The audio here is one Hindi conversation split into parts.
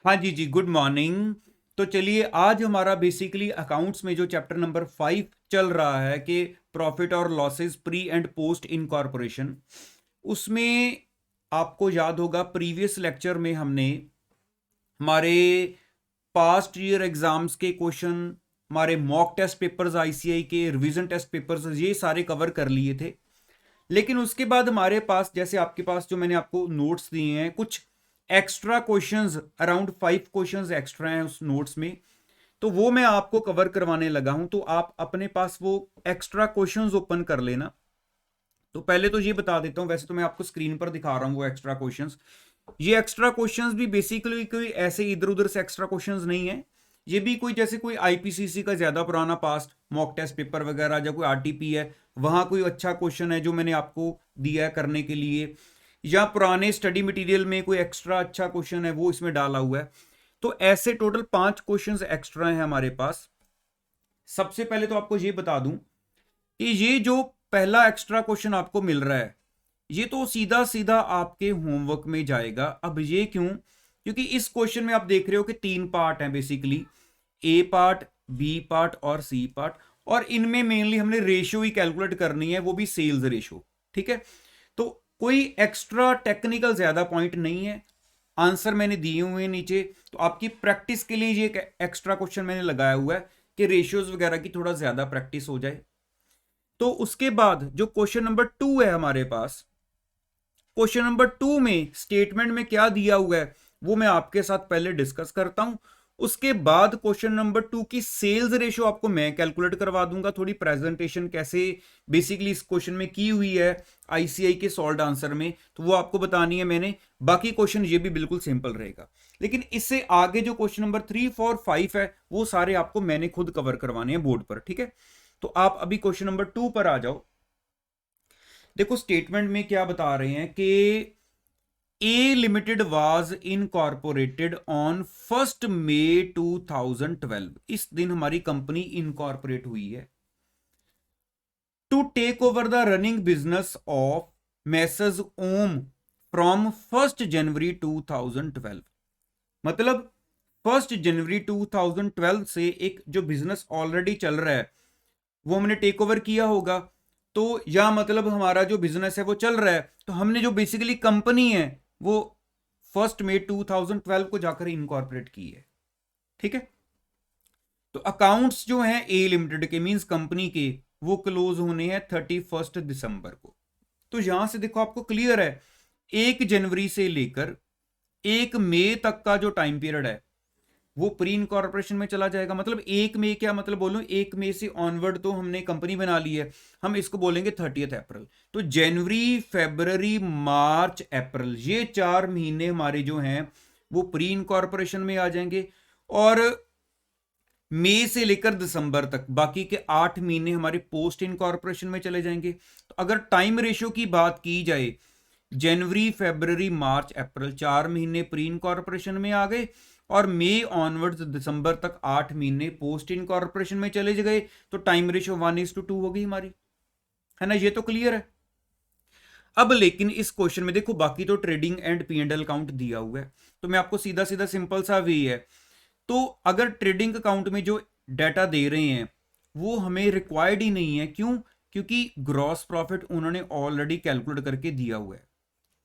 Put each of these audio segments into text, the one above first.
हाँ जी जी, गुड मॉर्निंग। तो चलिए, आज हमारा बेसिकली अकाउंट्स में जो चैप्टर नंबर 5 चल रहा है कि प्रॉफिट और losses pre and post incorporation, उसमें आपको याद होगा प्रीवियस लेक्चर में हमने हमारे पास्ट ईयर एग्जाम्स के क्वेश्चन, हमारे मॉक टेस्ट पेपर्स, आईसीआई के रिवीजन टेस्ट पेपर्स, ये सारे कवर कर लिए थे। लेकिन उसके बाद हमारे पास, जैसे आपके पास जो मैंने आपको नोट्स दिए हैं, कुछ extra questions, around 5 questions extra हैं उस नोट्स में, तो वो मैं आपको कवर करवाने लगा हूं। तो आप अपने पास वो एक्स्ट्रा क्वेश्चंस ओपन कर लेना। तो पहले तो ये बता देता हूं, वैसे तो मैं आपको स्क्रीन पर दिखा रहा हूं वो एक्स्ट्रा क्वेश्चंस। ये एक्स्ट्रा क्वेश्चंस भी बेसिकली कोई ऐसे इधर उधर से एक्स्ट्रा क्वेश्चंस नहीं है। ये भी कोई जैसे कोई आईपीसीसी का ज्यादा पुराना पास्ट मॉक टेस्ट पेपर वगैरह, या कोई आरटीपी है, वहां कोई अच्छा क्वेश्चन है जो मैंने आपको दिया है करने के लिए, या पुराने स्टडी मटेरियल में कोई एक्स्ट्रा अच्छा क्वेश्चन है वो इसमें डाला हुआ है। तो ऐसे टोटल 5 क्वेश्चंस एक्स्ट्रा हैं हमारे पास। सबसे पहले तो आपको ये बता दूं कि ये जो पहला एक्स्ट्रा क्वेश्चन आपको मिल रहा है, ये तो सीधा सीधा आपके होमवर्क में जाएगा। अब ये क्यों? क्योंकि इस क्वेश्चन में आप देख रहे हो कि 3 पार्ट हैं बेसिकली, ए पार्ट, बी पार्ट और सी पार्ट, और इनमें मेनली हमने रेशियो ही कैलकुलेट करनी है, वो भी सेल्स रेशियो। ठीक है, तो कोई एक्स्ट्रा टेक्निकल ज्यादा पॉइंट नहीं है। आंसर मैंने दिए हुए हैं नीचे, तो आपकी प्रैक्टिस के लिए ये एक्स्ट्रा क्वेश्चन मैंने लगाया हुआ है कि रेशियोज वगैरह की थोड़ा ज्यादा प्रैक्टिस हो जाए। तो उसके बाद जो क्वेश्चन नंबर 2 है हमारे पास, क्वेश्चन नंबर 2 में स्टेटमेंट में क्या दिया हुआ है वो मैं आपके साथ पहले डिस्कस करता हूं। उसके बाद क्वेश्चन नंबर 2 की सेल्स रेशियो आपको मैं कैलकुलेट करवा दूंगा, थोड़ी प्रेजेंटेशन कैसे बेसिकली इस क्वेश्चन में की हुई है आईसीआई के सॉल्व आंसर में, तो वो आपको बतानी है मैंने। बाकी क्वेश्चन ये भी बिल्कुल सिंपल रहेगा, लेकिन इससे आगे जो क्वेश्चन नंबर 3, 4, 5 है वो सारे आपको मैंने खुद कवर करवाने हैं बोर्ड पर। ठीक है, तो आप अभी क्वेश्चन नंबर 2 पर आ जाओ। देखो स्टेटमेंट में क्या बता रहे हैं कि A limited was incorporated on 1 May 2012। इस दिन हमारी कंपनी इनकॉर्पोरेट हुई है। To take over the running business of message Om from 1 January 2012। मतलब 1 जनवरी 2012 से एक जो बिजनेस ऑलरेडी चल रहा है वो हमने टेक ओवर किया होगा। तो या मतलब हमारा जो बिजनेस है वो चल रहा है, तो हमने जो बेसिकली कंपनी है वो 1 मई 2012 को जाकर इनकॉर्पोरेट की है। ठीक है, तो अकाउंट्स जो हैं ए लिमिटेड के, मींस कंपनी के, वो क्लोज होने हैं 31 दिसंबर को। तो यहां से देखो आपको क्लियर है, 1 जनवरी से लेकर 1 मई तक का जो टाइम पीरियड है वो प्री इनकॉर्पोरेशन में चला जाएगा। मतलब 1 मई, क्या मतलब बोलूं, 1 मई से ऑनवर्ड तो हमने कंपनी बना ली है, हम इसको बोलेंगे 30 अप्रैल। तो जनवरी, फेब्रवरी, मार्च, अप्रैल, ये 4 महीने हमारे जो हैं वो प्री इनकॉर्पोरेशन में आ जाएंगे। और मई से लेकर दिसंबर तक बाकी के 8 महीने हमारे पोस्ट इनकॉर्पोरेशन में चले जाएंगे। तो अगर टाइम रेशियो की बात की जाए, जनवरी, फेब्रवरी, मार्च, अप्रैल 4 महीने प्री इनकॉर्पोरेशन में आ गए, और मई ऑनवर्ड्स दिसंबर तक 8 महीने पोस्ट इनकॉर्पोरेशन में चले गए। तो टाइम रेशियो 1:2 हो गई हमारी, है ना? ये तो क्लियर है। अब लेकिन इस क्वेश्चन में देखो, बाकी तो trading and P and L account दिया हुआ है, तो मैं आपको सीधा सीधा सिंपल सा वे है। तो अगर ट्रेडिंग अकाउंट में जो डाटा दे रहे हैं वो हमें रिक्वायर्ड ही नहीं है, क्यों? क्योंकि ग्रॉस प्रॉफिट उन्होंने ऑलरेडी कैलकुलेट करके दिया हुआ है।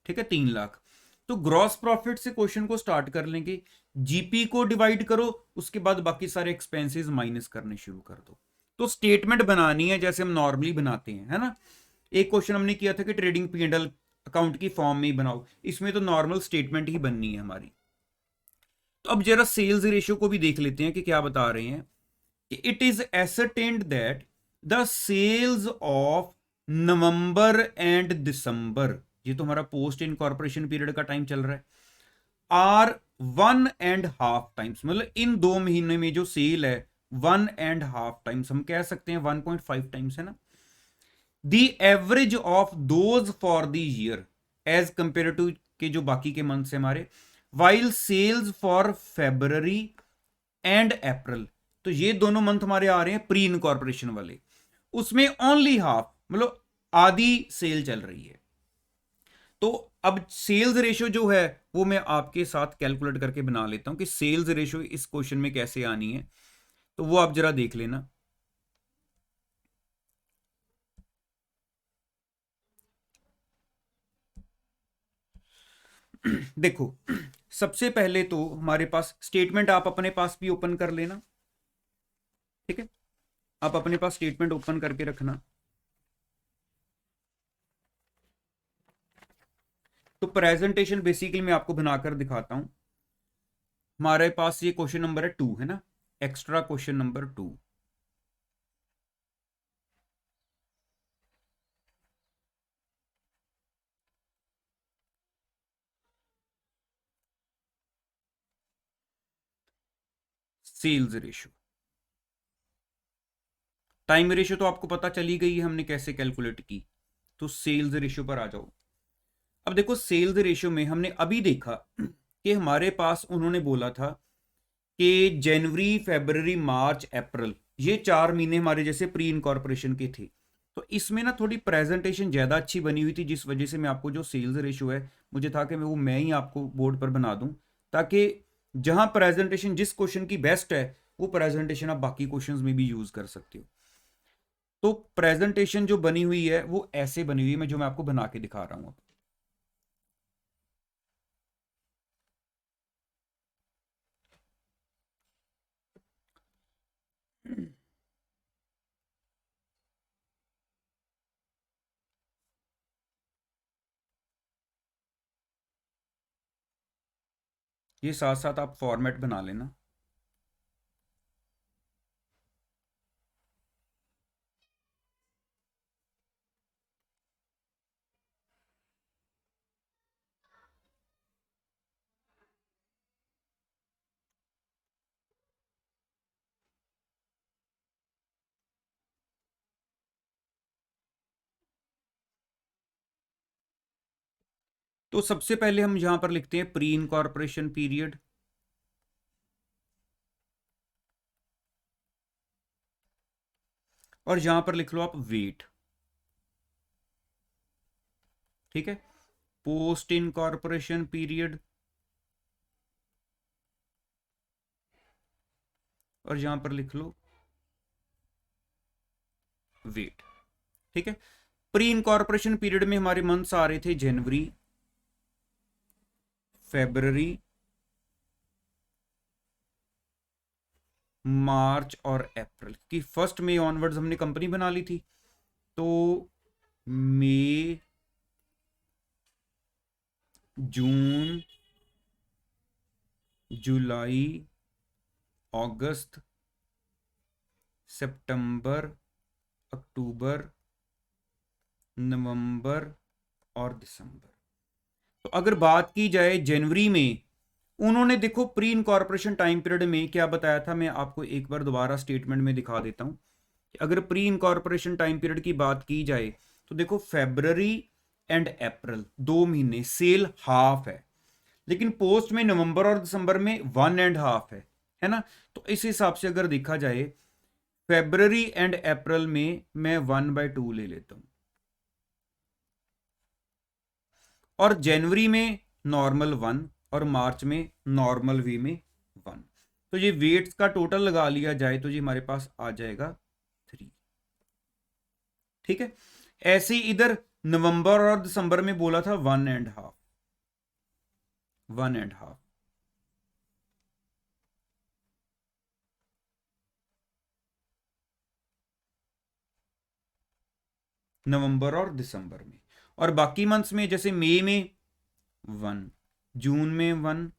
ठीक है, 3 लाख। तो ग्रॉस प्रॉफिट से क्वेश्चन को स्टार्ट कर लेंगे, जीपी को डिवाइड करो, उसके बाद बाकी सारे एक्सपेंसेस माइनस करने शुरू कर दो। तो स्टेटमेंट बनानी है जैसे हम नॉर्मली बनाते हैं, है ना? एक क्वेश्चन हमने किया था कि trading P and L account की फॉर्म में ही बनाओ, इसमें तो नॉर्मल स्टेटमेंट ही बननी है हमारी। तो अब जरा सेल्स रेशियो को भी देख लेते हैं कि क्या बता रहे हैं। It is ascertained that the sales of November and December, ये तो हमारा पोस्ट इनकॉर्पोरेशन पीरियड का टाइम चल रहा है, आर 1.5 टाइम्स। मतलब इन 2 महीने में जो सेल है 1.5 टाइम्स, हम कह सकते हैं 1.5 टाइम्स, है ना? The average of those for the year as compare to के जो बाकी के मंथ्स है हमारे, while sales for February and April, तो ये दोनों मंथ हमारे आ रहे हैं प्री इनकॉर्पोरेशन वाले, उसमें ओनली हाफ, मतलब आधी सेल चल रही है। तो अब सेल्स रेशियो जो है वो मैं आपके साथ कैलकुलेट करके बना लेता हूं कि सेल्स रेशियो इस क्वेश्चन में कैसे आनी है, तो वो आप जरा देख लेना। देखो, सबसे पहले तो हमारे पास स्टेटमेंट आप अपने पास भी ओपन कर लेना, ठीक है, आप अपने पास स्टेटमेंट ओपन करके रखना। तो प्रेजेंटेशन बेसिकली मैं आपको बनाकर दिखाता हूं। हमारे पास ये क्वेश्चन नंबर है 2, है ना, extra question number 2। Sales ratio, time ratio तो आपको पता चली गई है हमने कैसे कैलकुलेट की। तो सेल्स रेशियो पर आ जाओ। अब देखो, सेल्स रेशियो में हमने अभी देखा कि हमारे पास उन्होंने बोला था कि जनवरी, फरवरी, मार्च, अप्रैल, ये 4 महीने हमारे जैसे प्री इनकॉर्पोरेशन के थे। तो इसमें ना थोड़ी प्रेजेंटेशन ज़्यादा अच्छी बनी हुई थी, जिस वजह से मैं आपको जो सेल्स रेशियो है, मुझे था कि मैं ही आपको बोर्ड पर बना दूं, ताकि जहां प्रेजेंटेशन जिस क्वेश्चन की बेस्ट है वो प्रेजेंटेशन आप बाकी क्वेश्चंस में भी यूज कर सकते हो। तो प्रेजेंटेशन जो बनी हुई है वो ऐसे बनी हुई है, जो मैं आपको बना के दिखा रहा हूं अब। ये साथ साथ आप फॉर्मेट बना लेना। तो सबसे पहले हम यहां पर लिखते हैं प्री इनकॉर्पोरेशन पीरियड, और यहां पर लिख लो आप वेट, ठीक है। पोस्ट इनकॉर्पोरेशन पीरियड, और यहां पर लिख लो वेट, ठीक है। प्री इनकॉर्पोरेशन पीरियड में हमारे मंथ्स आ रहे थे जनवरी, फेब्रवरी, मार्च और अप्रैल, कि फर्स्ट मई ऑनवर्ड्स हमने कंपनी बना ली थी। तो मई, जून, जुलाई, अगस्त, सितंबर, अक्टूबर, नवंबर और दिसंबर। तो अगर बात की जाए जनवरी में, उन्होंने देखो प्री इनकॉर्पोरेशन टाइम पीरियड में क्या बताया था, मैं आपको एक बार दोबारा स्टेटमेंट में दिखा देता हूं। अगर प्री इनकॉर्पोरेशन टाइम पीरियड की बात की जाए तो देखो, फेब्रवरी एंड अप्रैल 2 महीने सेल हाफ है, लेकिन पोस्ट में नवंबर और दिसंबर में 1.5 है ना। तो इस हिसाब से अगर देखा जाए, फेब्रवरी एंड अप्रैल में मैं 1/2 ले लेता हूं, और जनवरी में नॉर्मल 1, और मार्च में नॉर्मल वे में 1। तो ये वेट्स का टोटल लगा लिया जाए तो ये हमारे पास आ जाएगा 3, ठीक है। ऐसे ही इधर नवंबर और दिसंबर में बोला था 1.5, 1.5। नवंबर और दिसंबर में, और बाकी मंथ्स में जैसे मई में 1, जून में 1,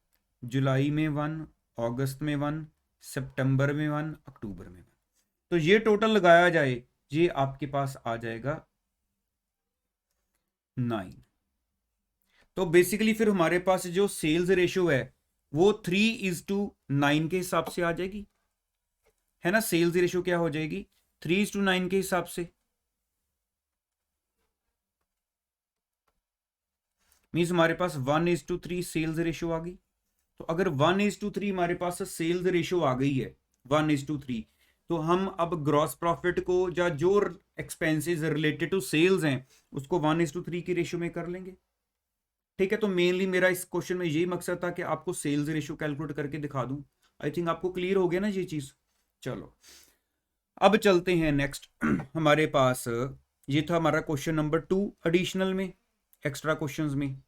जुलाई में 1, अगस्त में 1, सितंबर में 1, अक्टूबर में 1। तो ये टोटल लगाया जाए, ये आपके पास आ जाएगा 9। तो बेसिकली फिर हमारे पास जो सेल्स रेशियो है वो 3:9 के हिसाब से आ जाएगी, है ना। सेल्स रेशियो क्या हो जाएगी, 3:9 के हिसाब से। मीन्स हमारे पास 1:3 सेल्स रेशियो आ गई। तो अगर 1:3 हमारे पास सेल्स रेशियो आ गई है, 1:3, तो हम अब ग्रॉस प्रॉफिट को या जो एक्सपेंसेस रिलेटेड टू सेल्स हैं उसको 1:3 की रेशियो में कर लेंगे। ठीक है, तो मेनली मेरा इस क्वेश्चन में यही मकसद था कि आपको सेल्स रेशियो कैलकुलेट करके दिखा दूं। आई थिंक आपको क्लियर हो गया ना ये चीज। चलो अब चलते हैं नेक्स्ट। हमारे पास ये था हमारा क्वेश्चन नंबर 2 एडिशनल में, एक्स्ट्रा क्वेश्चंस में।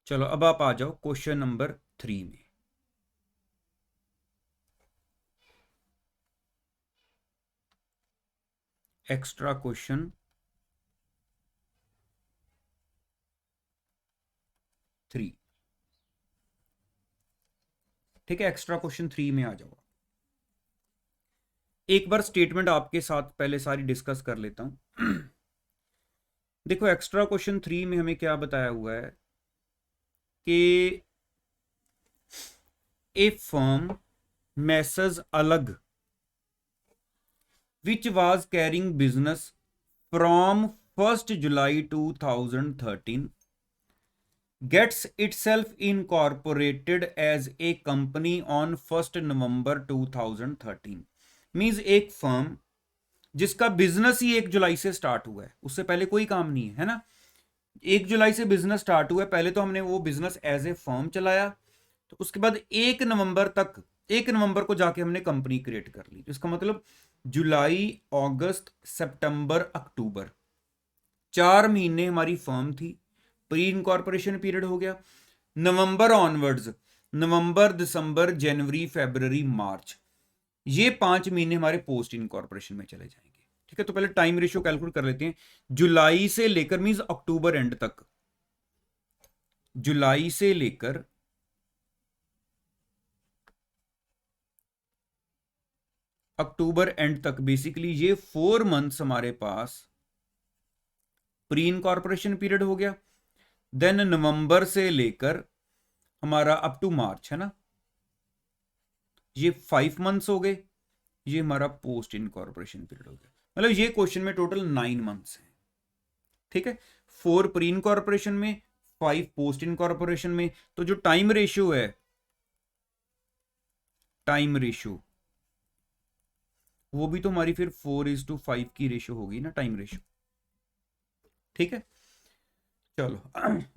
चलो अब आप आ जाओ क्वेश्चन नंबर 3 में। Extra question 3। ठीक है, एक्स्ट्रा क्वेश्चन 3 में आ जाओ। एक बार स्टेटमेंट आपके साथ पहले सारी डिस्कस कर लेता हूं। देखो एक्स्ट्रा क्वेश्चन 3 में हमें क्या बताया हुआ है कि ए फर्म मैसेज अलग which was carrying business from 1st July 2013 gets itself incorporated as a company on 1st November 2013। Means एक फर्म जिसका बिजनेस ही 1 जुलाई से स्टार्ट हुआ है, उससे पहले कोई काम नहीं है ना। 1 जुलाई से बिजनेस स्टार्ट हुआ है, पहले तो हमने वो बिजनेस एज ए फर्म चलाया, तो उसके बाद 1 नवंबर तक, 1 नवंबर को जाके हमने कंपनी क्रिएट कर ली। तो इसका मतलब जुलाई, अगस्त, सितंबर, अक्टूबर 4 महीने हमारी फर्म थी, प्री इनकॉर्पोरेशन पीरियड हो गया। नवंबर ऑनवर्ड्स, नवंबर, दिसंबर, जनवरी, फरवरी, मार्च, ये 5 महीने हमारे पोस्ट इनकॉर्पोरेशन में चले जाएंगे। ठीक है, तो पहले टाइम रेशियो कैलकुलेट कर लेते हैं। जुलाई से लेकर मींस अक्टूबर एंड तक, जुलाई से लेकर अक्टूबर एंड तक, बेसिकली ये 4 मंथ्स हमारे पास प्री इनकॉर्पोरेशन पीरियड हो गया। देन नवंबर से लेकर हमारा अप टू मार्च है ना, ये 5 मंथ्स हो गए। ये हमारा पोस्ट इनकॉर्पोरेशन पीरियड हो गया। मतलब ये क्वेश्चन में टोटल 9 मंथ्स हैं। ठीक है, 4 प्री इनकॉर्पोरेशन में, 5 पोस्ट इनकॉर्पोरेशन में। तो जो टाइम रेशियो है, टाइम रेशियो वो भी तो हमारी फिर 4:5 की रेशियो होगी ना, टाइम रेशियो। ठीक है, चलो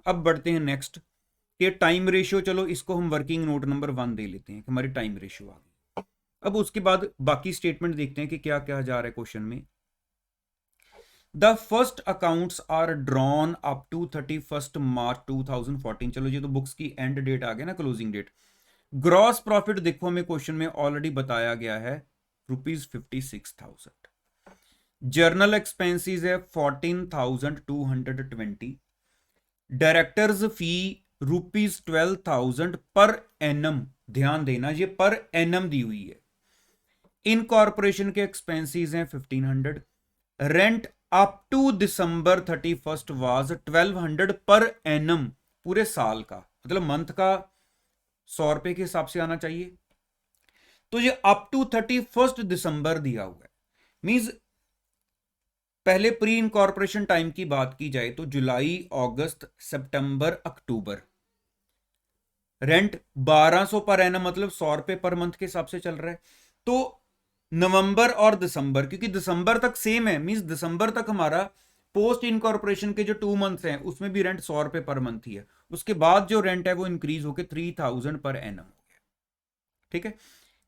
अब बढ़ते हैं नेक्स्ट कि टाइम रेशियो, चलो इसको हम वर्किंग नोट नंबर 1 दे लेते हैं कि हमारी टाइम रेशियो आ गई। अब उसके बाद बाकी स्टेटमेंट देखते हैं कि क्या क्या जा रहा है क्वेश्चन में। The first accounts are drawn up to 31st March 2014। चलो ये तो बुक्स की एंड डेट आ गया ना, क्लोजिंग डेट। ग्रॉस प्रॉफिट देखो हमें क्वेश्चन में ऑलरेडी बताया गया है, ₹56,000। जर्नल एक्सपेंसेस है 14,220। डायरेक्टर्स फी ₹12,000 पर एनम। ध्यान देना ये पर एनम दी हुई है। इनकॉर्पोरेशन के एक्सपेंसेस हैं 1500। Rent up to December 31st was 1200 per annum, पूरे साल का, मतलब मंथ का 100 रुपए के हिसाब से आना चाहिए। तो ये अप टू 31st दिसंबर दिया हुआ है। मींस पहले प्री इनकॉर्पोरेशन टाइम की बात की जाए तो जुलाई, अगस्त, सितंबर, अक्टूबर, रेंट 1200 पर एनम, मतलब 100 रुपए पर मंथ के हिसाब से चल रहा है। तो नवंबर और दिसंबर, क्योंकि दिसंबर तक सेम है, मींस दिसंबर तक हमारा पोस्ट इनकॉर्पोरेशन के जो 2 मंथ्स हैं उसमें भी रेंट 100 रुपए पर मंथ ही है। उसके बाद जो रेंट है वो इंक्रीज होकर 3000 पर एनम हो गया। ठीक है,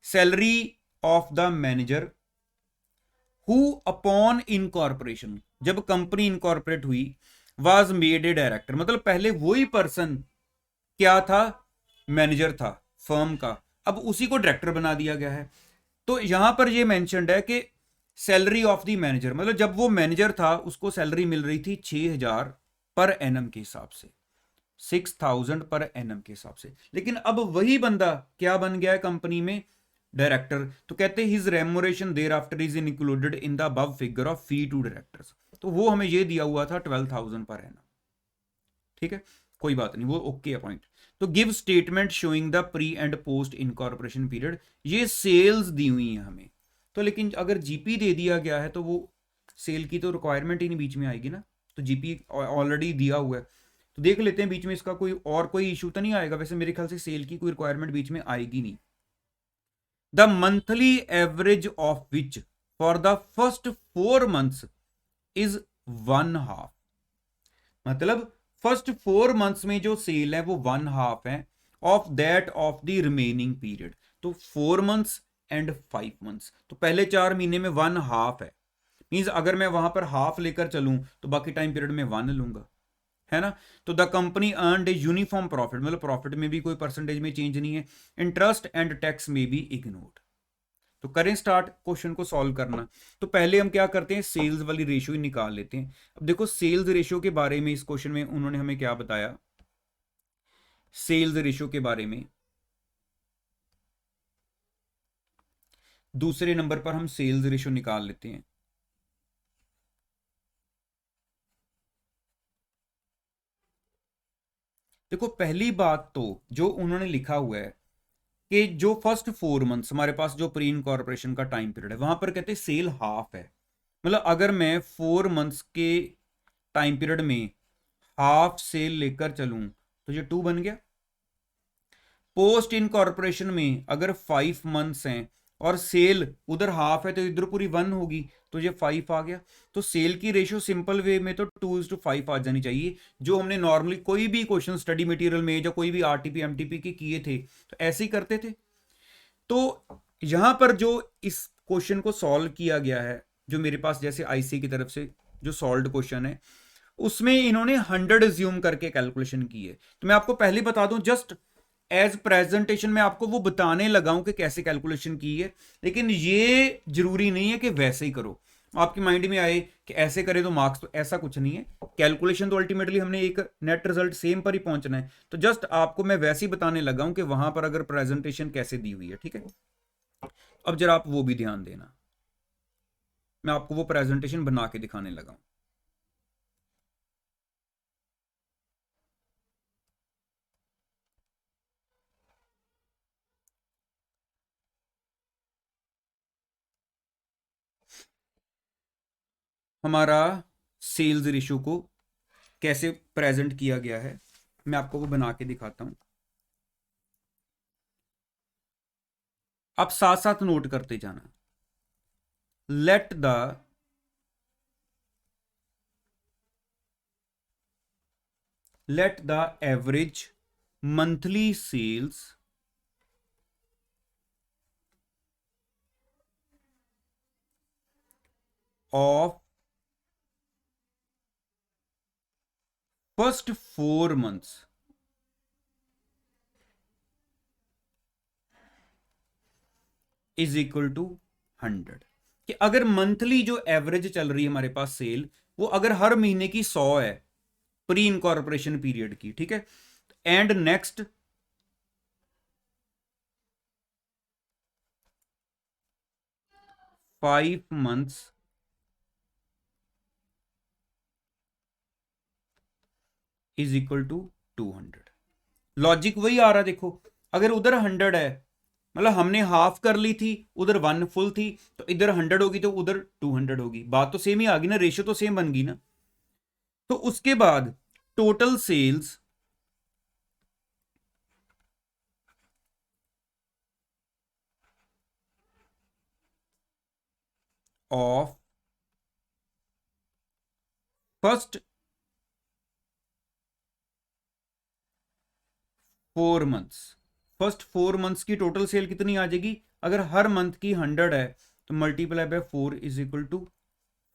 salary of the manager who upon incorporation, जब कंपनी इनकॉर्पोरेट हुई, वाज मेड ए डायरेक्टर, मतलब पहले वही पर्सन क्या था, मैनेजर था फर्म का, अब उसी को डायरेक्टर बना दिया गया है। तो यहां पर ये मेंशन्ड है कि सैलरी ऑफ द मैनेजर, मतलब जब वो मैनेजर था उसको सैलरी मिल रही थी 6000 पर एनम के हिसाब से, 6000 पर एनम के हिसाब से। लेकिन अब वही बंदा क्या बन गया है कंपनी में, डायरेक्टर। तो कहते हैं his remuneration thereafter is included in the above figure of fee to directors. तो वो हमें ये दिया हुआ था 12,000 पर एनम। ठीक है, कोई बात नहीं, वो ओके है पॉइंट। तो give statement showing the pre and post incorporation period, ये सेल्स दी हुई है हमें। तो लेकिन अगर जीपी दे दिया गया है तो वो सेल की तो रिक्वायरमेंट ही नहीं बीच में आएगी ना, तो जीपी ऑलरेडी दिया हुआ है। तो देख लेते हैं बीच में इसका कोई और कोई इशू तो नहीं आएगा। वैसे मेरे ख्याल से सेल की कोई रिक्वायरमेंट बीच में आएगी नहीं। The monthly average of which for the first 4 months is 1/2। मतलब फर्स्ट 4 months में जो सेल है वो 1/2 है of that of the remaining period. तो 4 months एंड 5 months, तो पहले 4 महीने में 1/2 है। मीन्स अगर मैं वहां पर हाफ लेकर चलूं तो बाकी टाइम पीरियड में 1 लूंगा, है ना। तो the company earned a uniform profit, मतलब प्रॉफिट में भी कोई परसेंटेज में चेंज नहीं है। इंटरेस्ट एंड टैक्स में भी इग्नोर्ड। तो करें स्टार्ट क्वेश्चन को सॉल्व करना। तो पहले हम क्या करते हैं, सेल्स वाली रेशियो ही निकाल लेते हैं। अब देखो सेल्स रेशियो के बारे में इस क्वेश्चन में उन्होंने हमें क्या बताया, सेल्स रेशियो के बारे में दूसरे नंबर पर हम सेल्स रेशियो निकाल लेते हैं। देखो पहली बात तो जो उन्होंने लिखा हुआ है कि जो फर्स्ट 4 months हमारे पास जो प्री इनकॉर्पोरेशन का टाइम पीरियड है वहां पर कहते हैं सेल हाफ है। मतलब अगर मैं 4 months के टाइम पीरियड में हाफ सेल लेकर चलूं तो ये 2 बन गया। पोस्ट इनकॉर्पोरेशन में अगर 5 months हैं और सेल उधर हाफ है तो इधर पूरी 1 होगी, तो ये 5 आ गया। तो सेल की रेशियो सिंपल वे में तो 2:5 आ जानी चाहिए, जो हमने नॉर्मली कोई भी क्वेश्चन स्टडी मटेरियल में या कोई भी आरटीपी एमटीपी के किए थे तो ऐसे ही करते थे। तो यहां पर जो इस क्वेश्चन को सॉल्व किया गया है, जो मेरे पास जैसे आईसी की तरफ से जो सॉल्व क्वेश्चन है उसमें इन्होंने 100 ज्यूम करके कैलकुलेशन की है। तो मैं आपको पहले बता दूं, जस्ट एज प्रेजेंटेशन में आपको वो बताने लगाऊं कि कैसे कैलकुलेशन की है, लेकिन ये जरूरी नहीं है कि वैसे ही करो। आपके माइंड में आए कि ऐसे करें तो मार्क्स, तो ऐसा कुछ नहीं है। कैलकुलेशन तो अल्टीमेटली हमने एक नेट रिजल्ट सेम पर ही पहुंचना है। तो जस्ट आपको मैं वैसे ही बताने लगा हूं कि वहां पर अगर प्रेजेंटेशन कैसे दी हुई है, ठीक है। अब जरा आप वो भी ध्यान देना, मैं आपको वो प्रेजेंटेशन बना के दिखाने लगा हूं। हमारा सेल्स रेशियो को कैसे प्रेजेंट किया गया है मैं आपको वो बना के दिखाता हूं। आप साथ साथ नोट करते जाना। Let the average monthly sales of first 4 months is equal to 100। कि अगर मंथली जो एवरेज चल रही है हमारे पास सेल, वो अगर हर महीने की 100 है प्री इनकॉर्पोरेशन पीरियड की, ठीक है। And next 5 months is equal to 200। Logic वही आ रहा, देखो अगर उधर 100 है, मतलब हमने हाफ कर ली थी, उधर 1 फुल थी, तो इधर 100 होगी तो उधर 200 होगी। बात तो सेम ही आ गई ना, रेशियो तो सेम बन गई ना। तो उसके बाद total sales of first 4 months, first 4 months की टोटल सेल कितनी आ जाएगी, अगर हर मंथ की 100 है तो multiply by 4 is equal to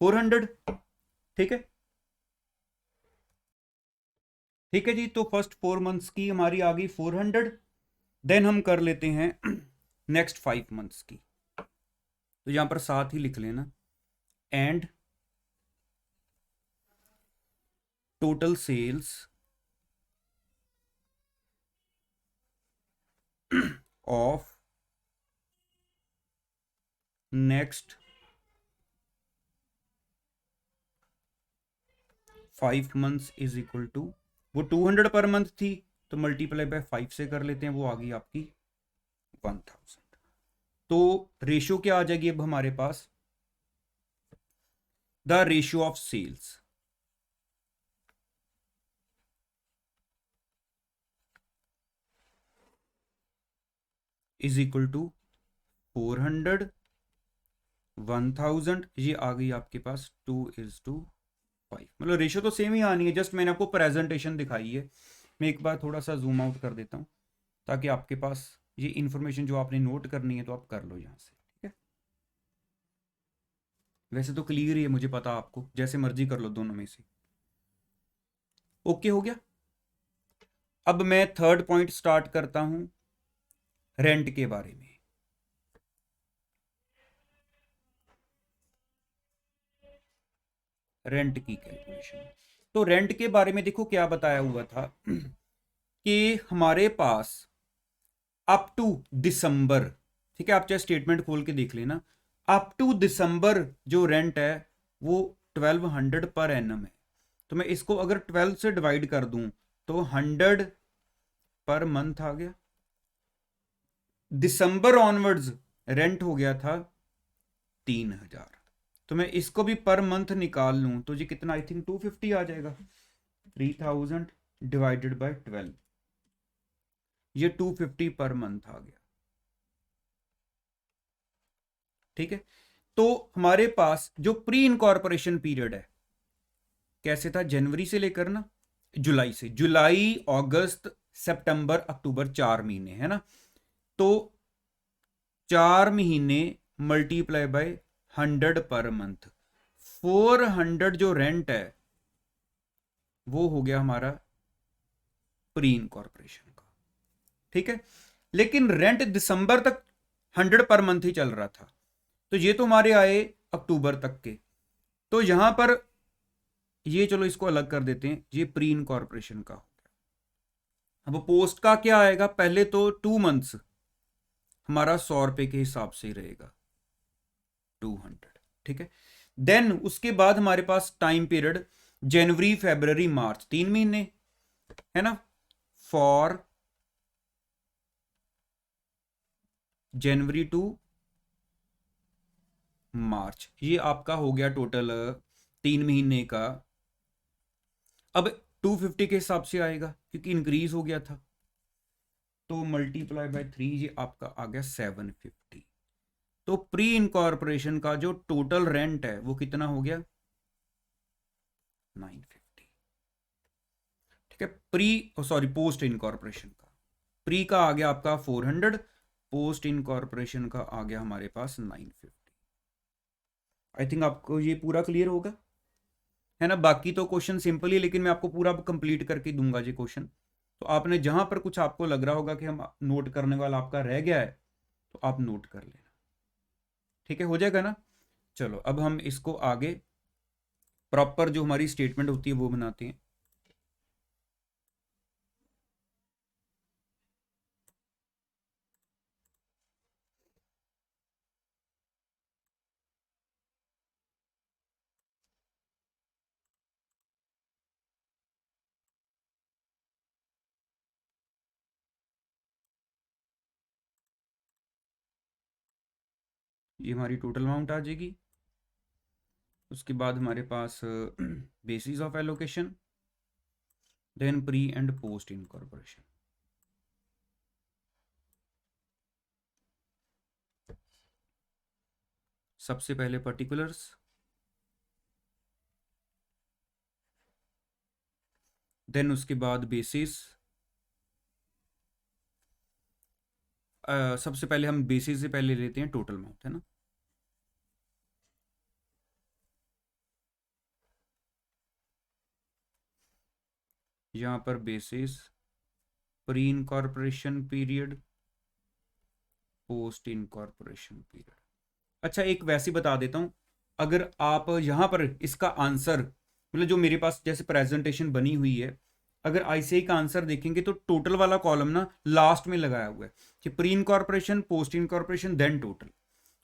400। ठीक है, ठीक है जी। तो फर्स्ट 4 months की हमारी आ गई 400। देन हम कर लेते हैं नेक्स्ट 5 months की। तो यहां पर साथ ही लिख लेना, and total sales of next 5 months is equal to, वो 200 पर मंथ थी तो मल्टीप्लाई बाय 5 से कर लेते हैं, वो आ गई आपकी 1000। तो रेशियो क्या आ जाएगी अब हमारे पास, the ratio of sales is equal to 400, 1000, ये आ गई आपके पास 2:5। मतलब रेशियो तो सेम ही आनी है, जस्ट मैंने आपको प्रेजेंटेशन दिखाई है। मैं एक बार थोड़ा सा जूम आउट कर देता हूँ ताकि आपके पास ये इन्फॉर्मेशन जो आपने नोट करनी है तो आप कर लो यहाँ से, ठीक है। वैसे तो क्लियर ही है, मुझे पता, आपको जैसे मर्जी कर लो दोनों में से। ओके हो गया। अब मैं थर्ड पॉइंट स्टार्ट करता हूं रेंट के बारे में। रेंट की कैलकुलेशन। तो रेंट के बारे में देखो क्या बताया हुआ था कि हमारे पास अप टू दिसंबर, ठीक है, आप चाहे स्टेटमेंट खोल के देख लेना, अप टू दिसंबर जो रेंट है वो 1200 पर एनम है। तो मैं इसको अगर 12 से डिवाइड कर दूं तो 100 पर मंथ आ गया। दिसंबर ऑनवर्ड्स रेंट हो गया था 3000। तो मैं इसको भी पर मंथ निकाल लूं तो जी कितना, आई थिंक 250 आ जाएगा। 3000 डिवाइडेड बाय 12, ये 250 पर मंथ आ गया, ठीक है। तो हमारे पास जो प्री इनकॉर्पोरेशन पीरियड है कैसे था, जनवरी से लेकर ना जुलाई से, जुलाई अगस्त सितंबर अक्टूबर, 4 महीने है ना। तो 4 महीने मल्टीप्लाई बाय 100 पर मंथ, 400 जो रेंट है वो हो गया हमारा प्री इनकॉर्पोरेशन का, ठीक है। लेकिन रेंट दिसंबर तक 100 पर मंथ ही चल रहा था, तो ये तो हमारे आए अक्टूबर तक के। तो यहां पर ये, चलो इसको अलग कर देते हैं, ये प्री इनकॉर्पोरेशन का हो गया। अब पोस्ट का क्या आएगा, पहले तो 2 मंथ्स हमारा 100 रुपए के हिसाब से ही रहेगा, 200, ठीक है। देन उसके बाद हमारे पास टाइम पीरियड जनवरी फरवरी मार्च, 3 महीने है ना, फॉर जनवरी टू मार्च, ये आपका हो गया टोटल 3 महीने का। अब 250 के हिसाब से आएगा क्योंकि इंक्रीज हो गया था, तो मल्टीप्लाई बाय 3, ये आपका आ गया 750। तो प्री इनकॉर्पोरेशन का जो टोटल रेंट है वो कितना हो गया, 950, ठीक है। सॉरी, पोस्ट इनकॉर्पोरेशन का, प्री का आ गया आपका 400, पोस्ट इनकॉर्पोरेशन का आ गया हमारे पास 950। आई थिंक आपको ये पूरा क्लियर होगा, है ना। बाकी तो क्वेश्चन सिंपल ही, लेकिन मैं आपको पूरा कंप्लीट करके दूंगा जी क्वेश्चन। तो आपने जहां पर कुछ आपको लग रहा होगा कि हम नोट करने वाला आपका रह गया है तो आप नोट कर लेना, ठीक है, हो जाएगा ना। चलो अब हम इसको आगे प्रॉपर जो हमारी स्टेटमेंट होती है वो बनाते हैं। ये हमारी टोटल अमाउंट आ जाएगी। उसके बाद हमारे पास basis of allocation, then pre and post incorporation. सबसे पहले पर्टिकुलर्स, देन उसके बाद बेसिस। सबसे पहले हम बेसिस से पहले लेते हैं टोटल अमाउंट, है ना। यहाँ पर basis, pre incorporation period, post incorporation period. अच्छा एक वैसे बता देता हूँ, अगर आप यहाँ पर इसका आंसर, मतलब जो मेरे पास जैसे प्रेजेंटेशन बनी हुई है, अगर आईसीआई का आंसर देखेंगे तो टोटल वाला कॉलम ना लास्ट में लगाया हुआ है कि pre incorporation, post incorporation, then total.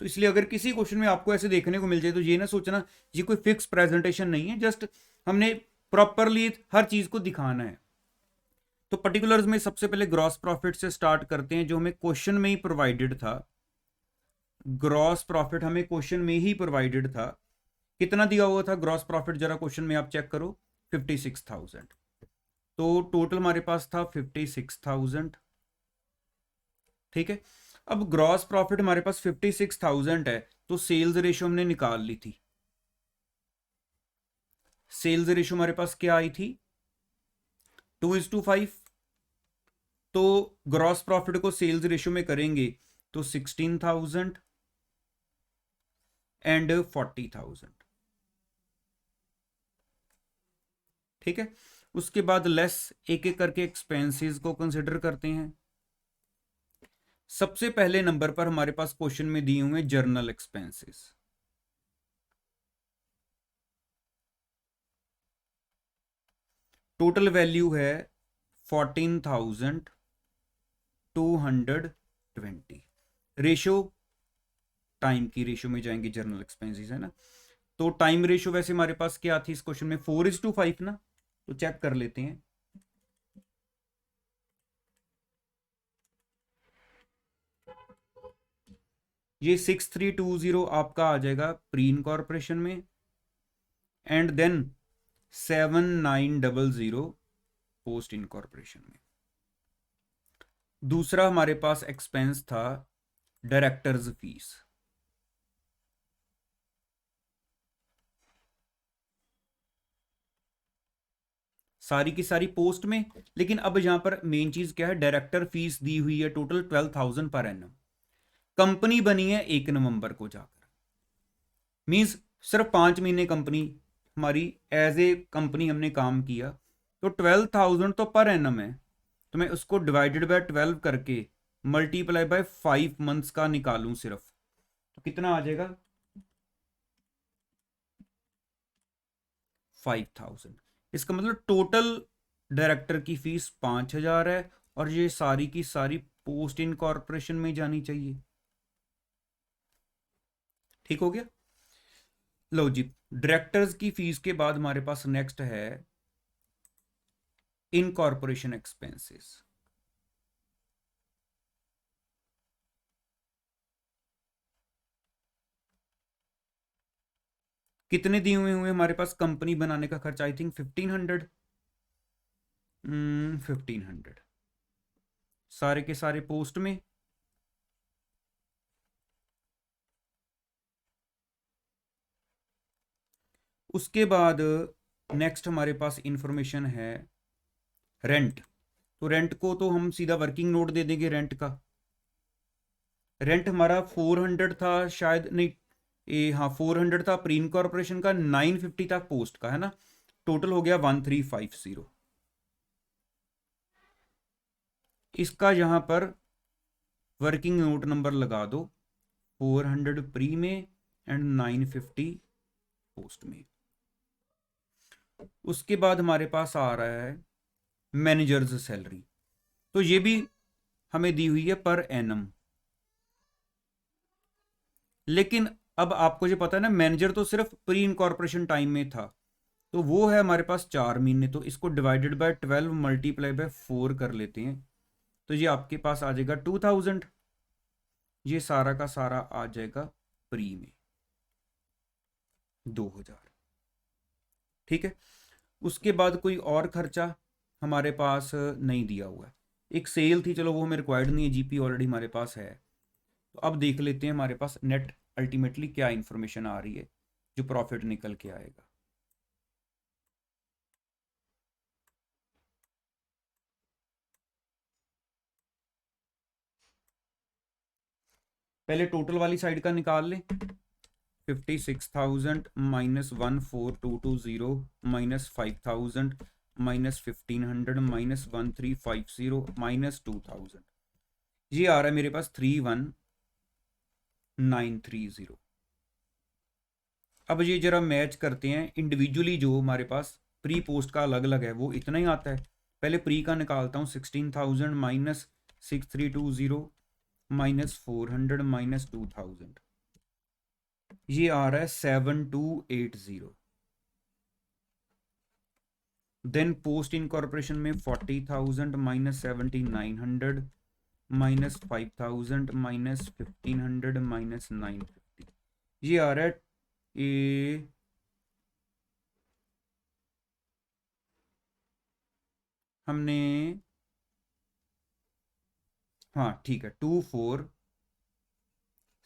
तो इसलिए अगर किसी क्वेश्चन में आपको ऐसे देखने को मिल जाए तो ये ना सोचना ये कोई फिक्स प्रेजेंटेशन नहीं है, जस्ट हमने प्रॉपरली हर चीज को दिखाना है। तो पर्टिकुलर्स में सबसे पहले ग्रॉस प्रॉफिट से स्टार्ट करते हैं, जो हमें क्वेश्चन में ही प्रोवाइडेड था। ग्रॉस प्रॉफिट हमें क्वेश्चन में ही प्रोवाइडेड था। कितना दिया हुआ था ग्रॉस प्रॉफिट, जरा क्वेश्चन में आप चेक करो, 56,000। तो टोटल हमारे पास था 56,000, ठीक है। अब ग्रॉस प्रॉफिट हमारे पास 56,000 है, तो सेल्स रेशियो हमने निकाल ली थी। सेल्स रेशियो हमारे पास क्या आई थी, 2:5। तो ग्रॉस प्रॉफिट को सेल्स रेशियो में करेंगे तो 16,000 एंड 40,000। ठीक है, उसके बाद लेस एक एक करके एक्सपेंसेस को कंसिडर करते हैं। सबसे पहले नंबर पर हमारे पास क्वेश्चन में दिए हुए जर्नल एक्सपेंसेस। टोटल वैल्यू है 14,220। रेशो टाइम की रेशो में जाएंगे जर्नल एक्सपेंसेस, है ना। तो टाइम रेशो वैसे हमारे पास क्या थी इस क्वेश्चन में, 4:5 ना। तो चेक कर लेते हैं। ये 6320 आपका आ जाएगा प्री इनकॉर्पोरेशन में, एंड देन 7900 पोस्ट इनकॉर्पोरेशन में। दूसरा हमारे पास एक्सपेंस था डायरेक्टर्स फीस। सारी की सारी पोस्ट में, लेकिन अब यहां पर मेन चीज क्या है, डायरेक्टर फीस दी हुई है टोटल 12,000 पर एनम। कंपनी बनी है 1 नवंबर को जाकर, मींस सिर्फ 5 महीने कंपनी हमारी एज ए कंपनी हमने काम किया, तो 12,000 तो पर एनम है। तो मैं उसको डिवाइडेड बाय 12 करके मल्टीप्लाई बाय 5 मंथ्स का निकालूं सिर्फ, तो कितना आ जाएगा, 5,000। इसका मतलब टोटल डायरेक्टर की फीस 5,000 है, और ये सारी की सारी पोस्ट इनकॉर्पोरेशन में जानी चाहिए। ठीक हो गया। लो जी, डायरेक्टर्स की फीस के बाद हमारे पास नेक्स्ट है इनकॉर्पोरेशन एक्सपेंसेस। कितने दिए हुए हमारे पास, कंपनी बनाने का खर्च आई थिंक 1,500। 1,500 सारे के सारे पोस्ट में। उसके बाद नेक्स्ट हमारे पास इंफॉर्मेशन है रेंट। तो रेंट को तो हम सीधा वर्किंग नोट दे देंगे रेंट का। रेंट हमारा 400 था शायद, नहीं हाँ 400 था प्री इनकॉर्पोरेशन का, 950 था पोस्ट का, है ना। टोटल हो गया 1350। इसका यहां पर वर्किंग नोट नंबर लगा दो, 400 प्री में एंड 950 पोस्ट में। उसके बाद हमारे पास आ रहा है मैनेजर्स सैलरी। तो ये भी हमें दी हुई है पर एनम, लेकिन अब आपको जो पता है ना, मैनेजर तो सिर्फ प्री इनकॉर्पोरेशन टाइम में था, तो वो है हमारे पास 4 महीने। तो इसको डिवाइडेड बाय 12 मल्टीप्लाई बाय 4 कर लेते हैं, तो ये आपके पास आ जाएगा 2,000। ये सारा का सारा आ जाएगा प्री में 2,000। ठीक है। उसके बाद कोई और खर्चा हमारे पास नहीं दिया हुआ है। एक सेल थी, चलो वो हमें रिक्वायर्ड नहीं है, जीपी ऑलरेडी हमारे पास है। तो अब देख लेते हैं हमारे पास नेट अल्टीमेटली क्या इंफॉर्मेशन आ रही है जो प्रॉफिट निकल के आएगा। पहले टोटल वाली साइड का निकाल ले। 56,000 minus 14,220 minus 5,000 minus 1,500 minus 1,350 minus 2,000। ये आ रहा है मेरे पास 31,930। अब ये जरा मैच करते हैं इंडिविजुअली, जो हमारे पास प्री पोस्ट का अलग अलग है वो इतना ही आता है। पहले प्री का निकालता हूँ, 16,000 माइनस 6,320 माइनस 400 माइनस 2,000, ये आ रहा है 7,280। देन पोस्ट इनकॉर्पोरेशन में 40,000 माइनस 7,900 माइनस 5,000 माइनस 1,500 माइनस 950, ये आ रहा है हमने, हाँ ठीक है, 24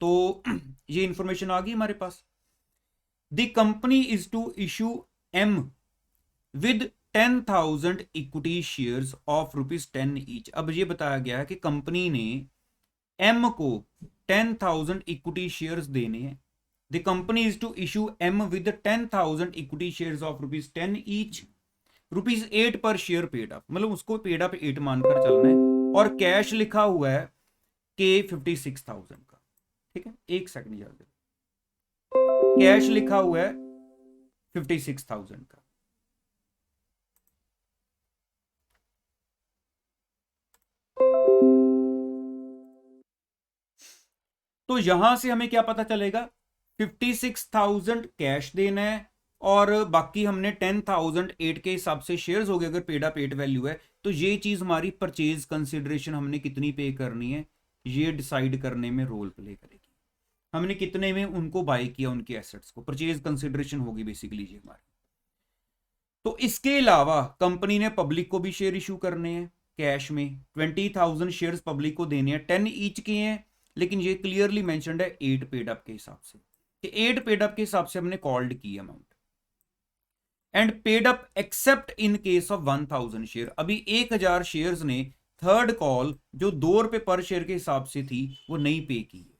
तो ये इंफॉर्मेशन आ गई हमारे पास। The company is to issue M with 10,000 equity shares of ₹10 each. अब ये बताया गया है कि कंपनी ने एम को 10,000 इक्विटी शेयर्स देने हैं। The company is to issue M with 10,000 equity shares of ₹10 each, ₹8 per share paid up, मतलब उसको पेड अप 8 मानकर चलना है। और कैश लिखा हुआ है के 56,000 का। ठीक है, एक सेकंड याद है, कैश लिखा हुआ है 56,000 का। तो यहां से हमें क्या पता चलेगा, 56,000 कैश देना है और बाकी हमने 10,000 8 के हिसाब से शेयर्स हो गए। अगर पेड अप 8 वैल्यू है तो ये चीज हमारी परचेज कंसिडरेशन हमने कितनी पे करनी है, ये डिसाइड करने में रोल प्ले करेगी। हमने कितने में उनको बाय किया, उनके एसेट्स को, परचेज कंसिडरेशन होगी बेसिकली ये हमारी। तो इसके अलावा कंपनी ने पब्लिक को भी शेयर इशू करने हैं कैश में। 20,000 शेयर्स पब्लिक को देने हैं, 10 ईच के हैं, लेकिन ये क्लियरली मेंशन्ड है 8 पेड अप के हिसाब से, कि 8 पेड अप के हिसाब से हमने कॉल्ड की amount. And paid up accept in case of 1,000 share. अभी 1,000 शेयर्स ने थर्ड कॉल जो ₹2 पर शेयर के हिसाब से थी वो नहीं पे की है,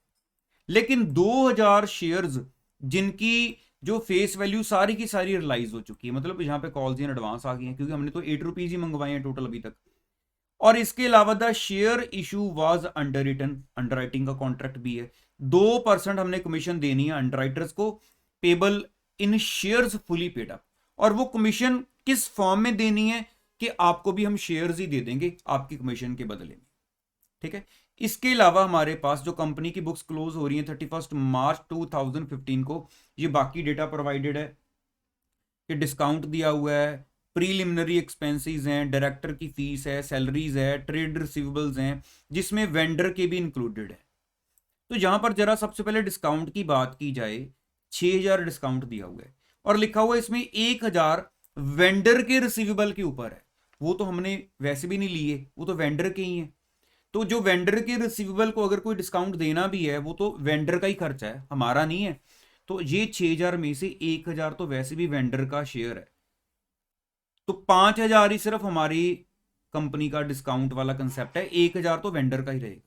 लेकिन 2,000 शेयर्स जिनकी जो फेस वैल्यू सारी की सारी रियलाइज हो चुकी है, मतलब यहां पे कॉल्स इन एडवांस आ गई हैं, क्योंकि हमने तो ₹8 ही मंगवाए हैं टोटल अभी तक। और इसके अलावा the share issue was underwritten, underwriting का कॉन्ट्रैक्ट भी है। 2% हमने कमीशन देनी है अंडरराइटर्स को, payable in shares fully paid up. और वो कमीशन किस फॉर्म में देनी है कि आपको भी हम शेयर्स ही दे देंगे आपकी कमीशन के बदले में। ठीक है, इसके अलावा हमारे पास जो कंपनी की बुक्स क्लोज हो रही हैं 31 मार्च 2015 को, ये बाकी डेटा प्रोवाइडेड है कि डिस्काउंट दिया हुआ है, प्रीलिमिनरी एक्सपेंसेस हैं, डायरेक्टर की फीस है, सैलरीज है, ट्रेड रिसीवेबल्स हैं, जिसमें वेंडर के भी इंक्लूडेड है। तो यहां पर जरा सबसे पहले डिस्काउंट की बात की जाए, 6,000 डिस्काउंट दिया हुआ है और लिखा हुआ है इसमें 1,000 वेंडर के रिसीवेबल के ऊपर है। वो तो हमने वैसे भी नहीं लिए, वो तो वेंडर के ही है। तो जो वेंडर के रिसीवेबल को अगर कोई डिस्काउंट देना भी है वो तो वेंडर का ही खर्चा है, हमारा नहीं है। तो ये 6,000 में से 1,000 तो वैसे भी वेंडर का शेयर है, तो 5,000 ही सिर्फ हमारी कंपनी का डिस्काउंट वाला कंसेप्ट है, 1,000 तो वेंडर का ही रहेगा,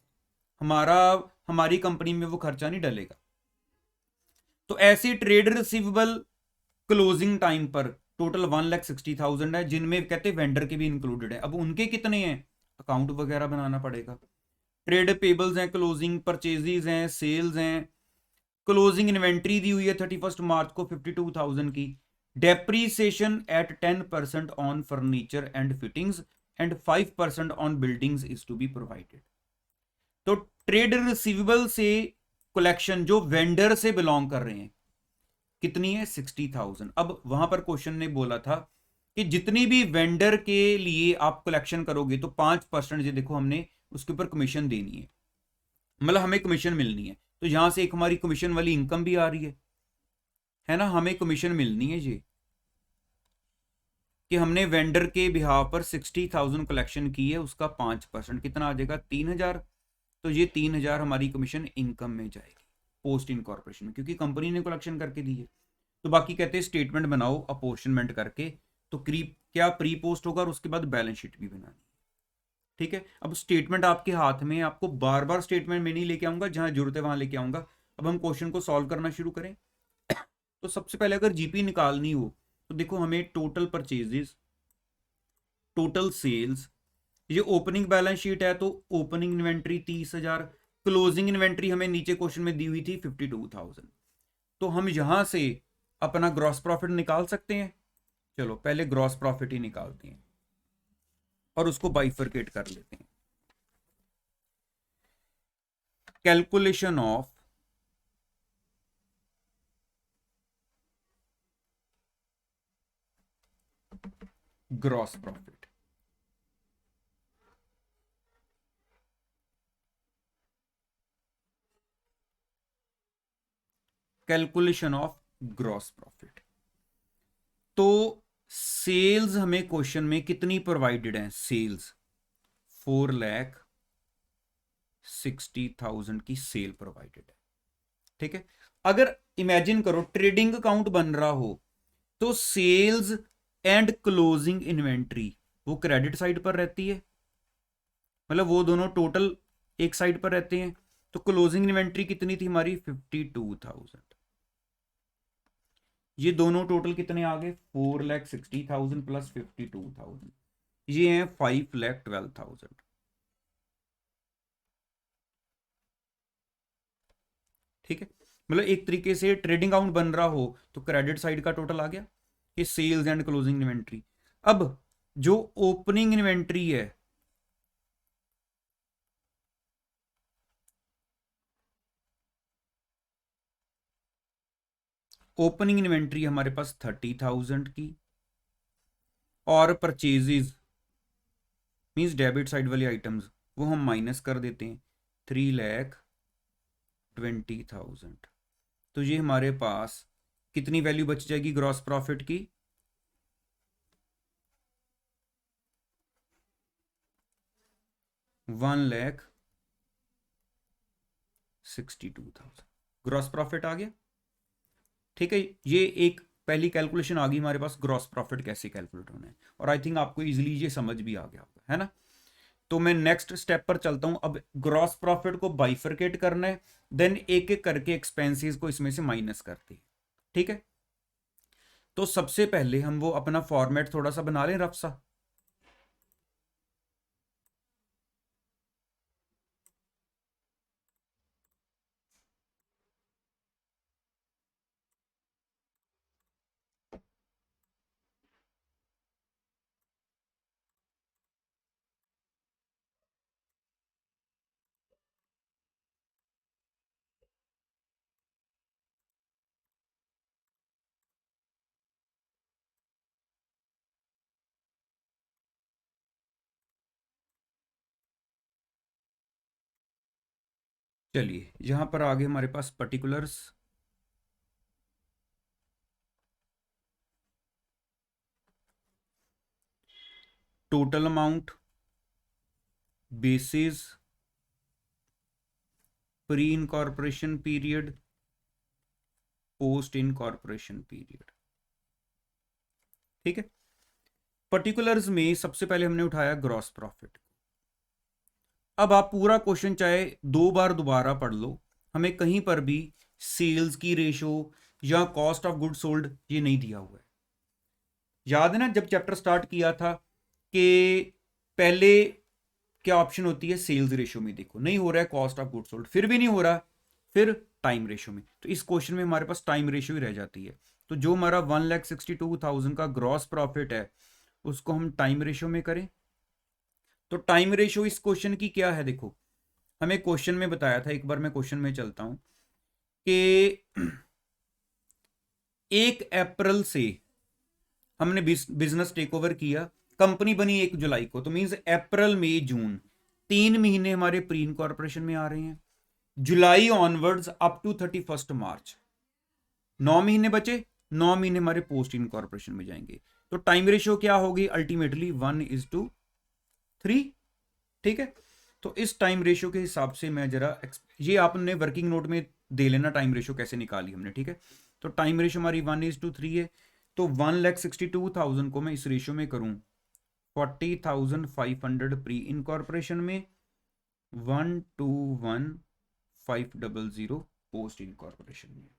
हमारा हमारी कंपनी में वो खर्चा नहीं डलेगा। तो ऐसी ट्रेड रिसीवेबल क्लोजिंग टाइम पर टोटल 1,60,000 है, जिनमें कहते वेंडर के भी इंक्लूडेड है। अब उनके कितने हैं, अकाउंट वगैरह बनाना पड़ेगा। ट्रेड पेबल्स हैं, क्लोजिंग परचेजेज हैं, सेल्स हैं, क्लोजिंग इन्वेंट्री दी हुई है 31 मार्च को 52,000 की, depreciation at 10% on furniture and fittings and 5% on buildings is to be provided. तो ट्रेड रिसीवेबल से कलेक्शन जो वेंडर से बिलोंग कर रहे हैं कितनी है, 60,000। अब वहां पर क्वेश्चन ने बोला था कि जितनी भी वेंडर के लिए आप कलेक्शन करोगे तो 5% ये देखो हमने उसके ऊपर कमीशन देनी है, मतलब हमें कमीशन मिलनी है। तो यहां से एक हमारी कमीशन वाली इनकम भी आ रही है ना, हमें कमीशन मिलनी है ये, कि हमने वेंडर के बिहाव पर 60,000 कलेक्शन की है, उसका 5% कितना आ जाएगा, 3,000। तो ये 3,000 हमारी कमीशन इनकम में जाएगी पोस्ट इनकॉर्पोरेशन में, क्योंकि कंपनी ने कलेक्शन करके दी है। तो बाकी कहते हैं स्टेटमेंट बनाओ अपोर्शनमेंट करके, तो क्या प्री पोस्ट होगा और उसके बाद बैलेंस शीट भी बनानी। ठीक है, अब स्टेटमेंट आपके हाथ में, आपको बार बार स्टेटमेंट में नहीं लेके आऊंगा, जहां जरूरत है वहां लेके आऊंगा। अब हम क्वेश्चन को सॉल्व करना शुरू करें। तो सबसे पहले अगर जीपी निकालनी हो तो देखो हमें टोटल परचेजेस, टोटल सेल्स, ये ओपनिंग बैलेंस शीट है तो ओपनिंग इन्वेंट्री 30,000, क्लोजिंग इन्वेंट्री हमें नीचे क्वेश्चन में दी हुई थी 52,000। तो हम यहां से अपना ग्रॉस प्रॉफिट निकाल सकते हैं। चलो पहले ग्रॉस प्रॉफिट ही निकालते हैं और उसको बाइफरकेट कर लेते हैं। Calculation of gross profit. Calculation of gross profit. तो सेल्स हमें क्वेश्चन में कितनी प्रोवाइडेड है, सेल्स 4,60,000 की सेल प्रोवाइडेड है। ठीक है। अगर इमेजिन करो ट्रेडिंग अकाउंट बन रहा हो तो सेल्स एंड क्लोजिंग इन्वेंट्री वो क्रेडिट साइड पर रहती है, मतलब वो दोनों टोटल एक साइड पर रहते हैं। तो क्लोजिंग इन्वेंट्री कितनी थी हमारी 52,000। ये दोनों टोटल कितने आ गए 4,60,000 प्लस 52,000, ये हैं 5,12,000। ठीक है, मतलब एक तरीके से ट्रेडिंग अकाउंट बन रहा हो तो क्रेडिट साइड का टोटल आ गया कि सेल्स एंड क्लोजिंग इन्वेंट्री। अब जो ओपनिंग इन्वेंट्री है, ओपनिंग इन्वेंट्री हमारे पास 30,000 की, और परचेजेस मींस डेबिट साइड वाले आइटम्स वो हम माइनस कर देते हैं 3,20,000। तो ये हमारे पास कितनी वैल्यू बच जाएगी ग्रॉस प्रॉफिट की 1,62,000 ग्रॉस प्रॉफिट आ गया। ठीक है, ये एक पहली कैलकुलेशन आ गई हमारे पास ग्रॉस प्रॉफिट कैसे कैलकुलेट होना है, और आई थिंक आपको इजीली ये समझ भी आ गया होगा, है ना। तो मैं नेक्स्ट स्टेप पर चलता हूं। अब ग्रॉस प्रॉफिट को बाइफरकेट करना है, देन एक एक करके एक्सपेंसेस को इसमें से माइनस करते हैं। ठीक है, तो सबसे पहले हम वो अपना फॉर्मेट थोड़ा सा बना लें रफ सा। चलिए यहां पर आगे हमारे पास particulars, total amount, basis, pre incorporation period, post incorporation period. ठीक है, पर्टिकुलर्स में सबसे पहले हमने उठाया ग्रॉस प्रॉफिट। अब आप पूरा क्वेश्चन चाहे दो बार दोबारा पढ़ लो, हमें कहीं पर भी सेल्स की रेशो या कॉस्ट ऑफ गुड सोल्ड ये नहीं दिया हुआ है। याद है ना जब चैप्टर स्टार्ट किया था कि पहले क्या ऑप्शन होती है सेल्स रेशो में, देखो नहीं हो रहा है कॉस्ट ऑफ गुड सोल्ड, फिर भी नहीं हो रहा, फिर टाइम रेशो में। तो इस क्वेश्चन में हमारे पास टाइम रेशो ही रह जाती है। तो जो हमारा 1,62,000 का ग्रॉस प्रॉफिट है उसको हम टाइम रेशो में करें। तो टाइम रेशो इस क्वेश्चन की क्या है, देखो हमें क्वेश्चन में बताया था, एक बार मैं क्वेश्चन में चलता हूं कि 1 अप्रैल से हमने बिजनेस टेक ओवर किया, कंपनी बनी 1 जुलाई को, तो मींस अप्रैल मई जून 3 महीने हमारे प्री इनकॉर्पोरेशन में आ रहे हैं। जुलाई ऑनवर्ड्स अप टू 31 मार्च 9 महीने बचे, 9 महीने हमारे पोस्ट इनकॉर्पोरेशन में जाएंगे। तो टाइम रेशियो क्या होगी अल्टीमेटली 1:3। ठीक है, तो इस टाइम रेशियो के हिसाब से मैं जरा ये आपने वर्किंग नोट में दे लेना टाइम रेशियो कैसे निकाली हमने। ठीक है, तो टाइम रेशियो हमारी 1:3 है। तो 1,62,000 को मैं इस रेशियो में करूं 40,500 प्री इनकॉर्पोरेशन में, 121,500 पोस्ट इनकॉर्पोरेशन में।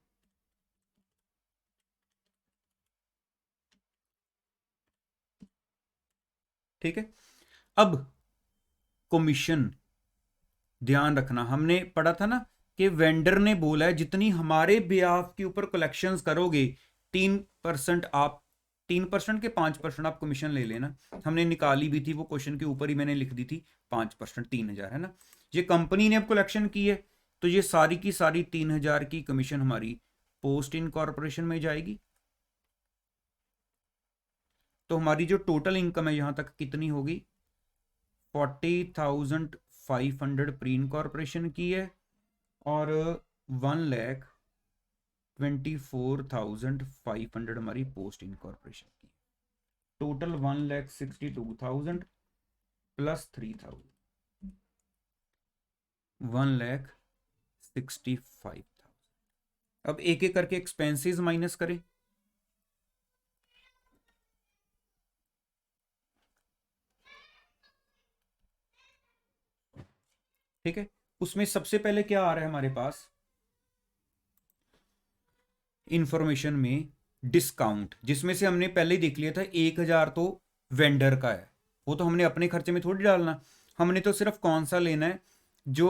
ठीक है, अब कमीशन ध्यान रखना, हमने पढ़ा था ना कि वेंडर ने बोला है जितनी हमारे ब्याह के ऊपर कलेक्शंस करोगे 3% आप 3% के 5% आप कमीशन ले लेना। हमने निकाली भी थी वो क्वेश्चन के ऊपर ही मैंने लिख दी थी 5%, 3,000 है ना। ये कंपनी ने अब कलेक्शन की है तो ये सारी की सारी 3,000 की कमीशन हमारी पोस्ट इनकॉर्पोरेशन में जाएगी। तो हमारी जो टोटल इनकम है यहां तक कितनी होगी 40,500 प्री इनकॉर्पोरेशन की है, और 1,24,500 हमारी पोस्ट इनकॉर्पोरेशन की। Total 1,62,000 plus 3,000 1,65,000। अब एक एक करके एक्सपेंसेस माइनस करें। ठीक है, उसमें सबसे पहले क्या आ रहा है हमारे पास इंफॉर्मेशन में, डिस्काउंट, जिसमें से हमने पहले ही देख लिया था 1,000 तो वेंडर का है, वो तो हमने अपने खर्चे में थोड़ी डालना, हमने तो सिर्फ कौन सा लेना है जो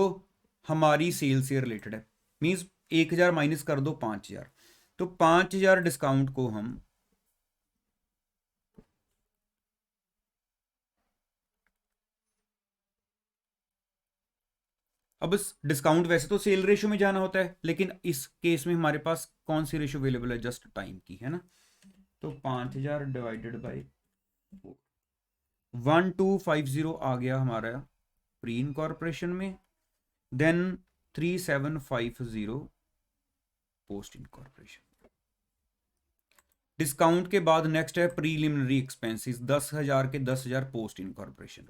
हमारी सेल से रिलेटेड है। मीन्स 1,000 माइनस कर दो 5,000, तो 5,000 डिस्काउंट को हम अब इस डिस्काउंट, वैसे तो सेल रेशो में जाना होता है, लेकिन इस केस में हमारे पास कौन सी रेशो अवेलेबल है, जस्ट टाइम की, है ना। तो 5,000 डिवाइडेड बाई 1250 आ गया हमारा प्री इनकॉर्पोरेशन में, देन 3750 पोस्ट इनकॉर्पोरेशन। डिस्काउंट के बाद नेक्स्ट है प्रीलिमिनरी एक्सपेंसेस, 10,000 के 10,000 पोस्ट इनकॉर्पोरेशन।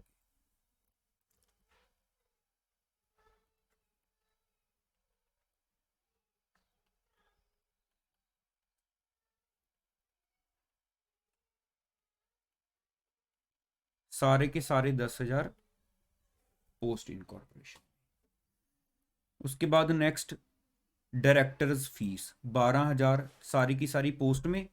सारे के सारे 10,000 पोस्ट इनकॉर्पोरेशन। उसके बाद नेक्स्ट डायरेक्टर्स फीस 12,000 सारी की सारी पोस्ट में,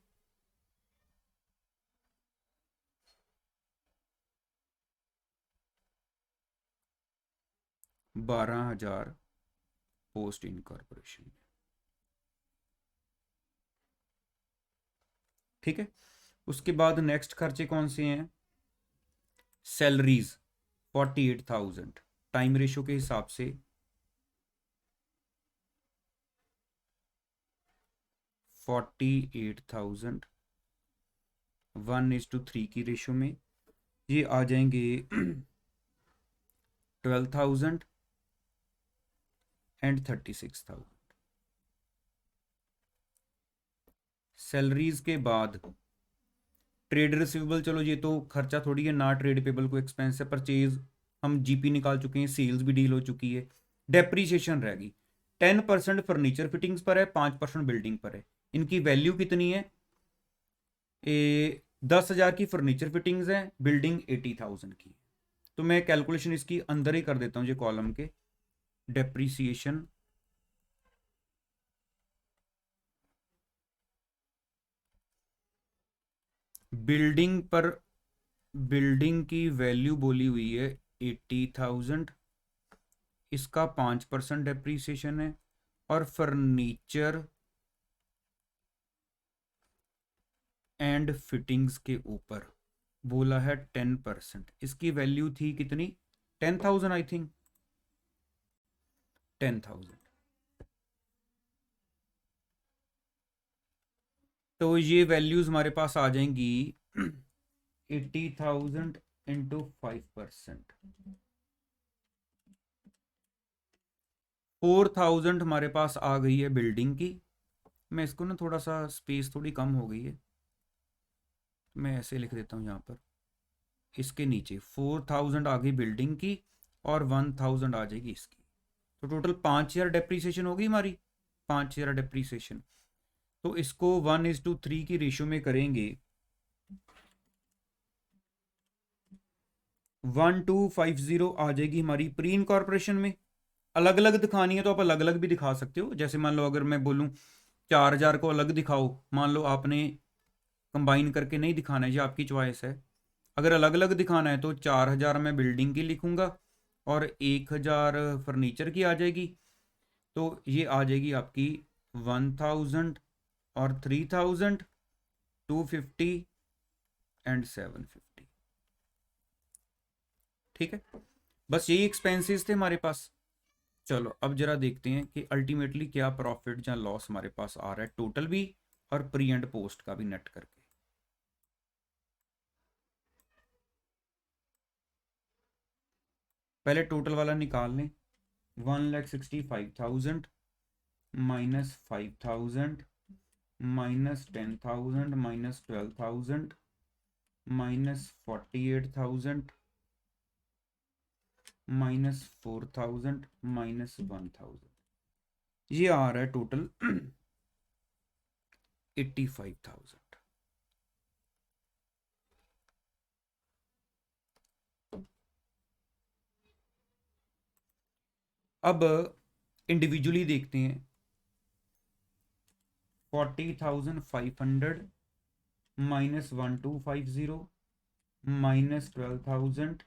12,000 पोस्ट इनकॉर्पोरेशन। ठीक है, उसके बाद नेक्स्ट खर्चे कौन से हैं, सैलरीज 48,000 टाइम रेशो के हिसाब से 48,000 1:3 की रेशो में, ये आ जाएंगे 12,000 एंड 36,000। सैलरीज के बाद ट्रेड रिसीवेबल, चलो ये तो खर्चा थोड़ी है ना, ट्रेड पेबल को एक्सपेंस है, परचेज हम जीपी निकाल चुके हैं, सेल्स भी डील हो चुकी है। डेप्रीशिएशन रहेगी 10% फर्नीचर फिटिंग्स पर है, 5% बिल्डिंग पर है। इनकी वैल्यू कितनी है, 10,000 की फर्नीचर फिटिंग्स है, बिल्डिंग 80,000 की। तो मैं कैलकुलेशन इसकी अंदर ही कर देता हूँ ये कॉलम के, डेप्रीसिएशन बिल्डिंग पर, बिल्डिंग की वैल्यू बोली हुई है 80,000, इसका 5% डेप्रीसिएशन है, और फर्नीचर एंड फिटिंग्स के ऊपर बोला है 10%, इसकी वैल्यू थी कितनी, 10,000 आई थिंक, 10,000। तो ये वैल्यूज हमारे पास आ जाएंगी 80,000 इंटू 5%, 4,000 हमारे पास आ गई है बिल्डिंग की। मैं इसको ना थोड़ा सा स्पेस थोड़ी कम हो गई है, मैं ऐसे लिख देता हूँ यहाँ पर, इसके नीचे 4,000 आ गई बिल्डिंग की और 1,000 आ जाएगी इसकी, तो टोटल 5,000 डेप्रीसिएशन होगी हमारी, 5,000 डेप्रीसिएशन। तो इसको 1:3 की रेशियो में करेंगे, 1250 आ जाएगी हमारी प्री इनकॉर्पोरेशन में। अलग अलग दिखानी है तो आप अलग अलग भी दिखा सकते हो, जैसे मान लो अगर मैं बोलूँ 4,000 को अलग दिखाओ, मान लो आपने कंबाइन करके नहीं दिखाना है, ये आपकी चॉइस है। अगर अलग अलग दिखाना है तो 4,000 मैं बिल्डिंग की लिखूंगा और 1,000 फर्नीचर की आ जाएगी, तो ये आ जाएगी आपकी 1,000 और 3,000, 250 एंड 750। ठीक है, बस यही एक्सपेंसेस थे हमारे पास। चलो अब जरा देखते हैं कि अल्टीमेटली क्या प्रॉफिट या लॉस हमारे पास आ रहा है, टोटल भी और प्री एंड पोस्ट का भी नेट करके। पहले टोटल वाला निकाल लें, 1,65,000 minus 5,000 minus 10,000 minus 12,000 minus 48,000 minus 4,000 minus 1,000, ये आ रहा है टोटल 85,000। अब इंडिविजुअली देखते हैं। 40,500 माइनस 1250 माइनस 12,000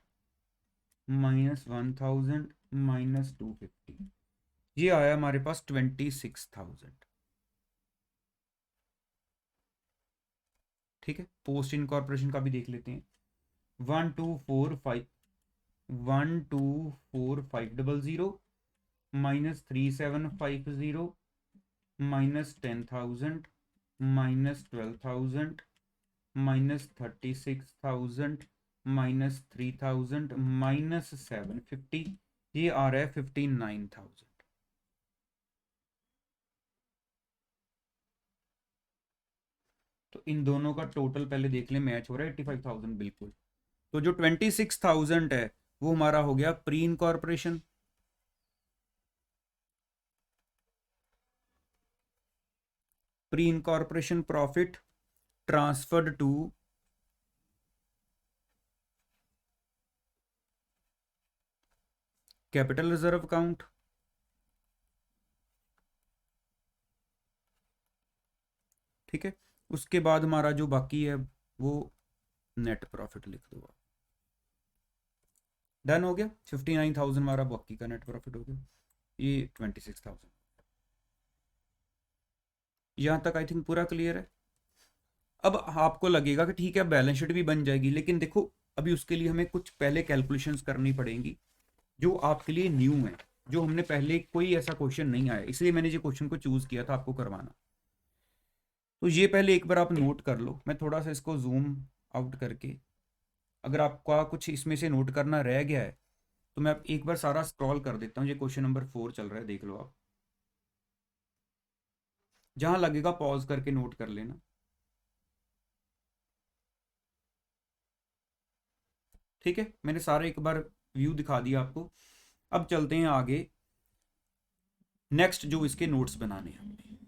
माइनस 1,000 माइनस 250, ये आया हमारे पास 26,000। ठीक है, पोस्ट इनकॉर्पोरेशन का भी देख लेते हैं। 124500 minus 3750 minus 10,000 minus 12,000 minus 36,000 minus 3,000 minus 750, ये आ रहा है 59,000। तो इन दोनों का टोटल पहले देख लें, मैच हो रहा है 85,000 बिल्कुल। तो जो 26,000 है वो हमारा हो गया pre incorporation. Pre incorporation profit transferred to capital reserve account. ठीक है, उसके बाद हमारा जो बाकी है वो नेट प्रॉफिट लिख दो आप। डन हो गया। 59,000 हमारा बाकी का नेट प्रॉफिट हो गया, ये 26,000। यहाँ तक आई थिंक पूरा क्लियर है। अब आपको लगेगा कि ठीक है बैलेंस शीट भी बन जाएगी, लेकिन देखो अभी उसके लिए हमें कुछ पहले कैलकुलेशंस करनी पड़ेंगी जो आपके लिए न्यू है, जो हमने पहले कोई ऐसा क्वेश्चन नहीं आया, इसलिए मैंने जो क्वेश्चन को चूज किया था आपको करवाना। तो ये पहले एक बार आप नोट कर लो। मैं थोड़ा सा इसको जूम आउट करके, अगर आपका कुछ इसमें से नोट करना रह गया है तो मैं एक बार सारा स्क्रॉल कर देता हूँ। ये क्वेश्चन नंबर 4 चल रहा है, देख लो आप। जहां लगेगा पॉज करके नोट कर लेना। ठीक है, मैंने सारे एक बार व्यू दिखा दिया आपको। अब चलते हैं आगे, नेक्स्ट जो इसके नोट्स बनाने हैं हमने।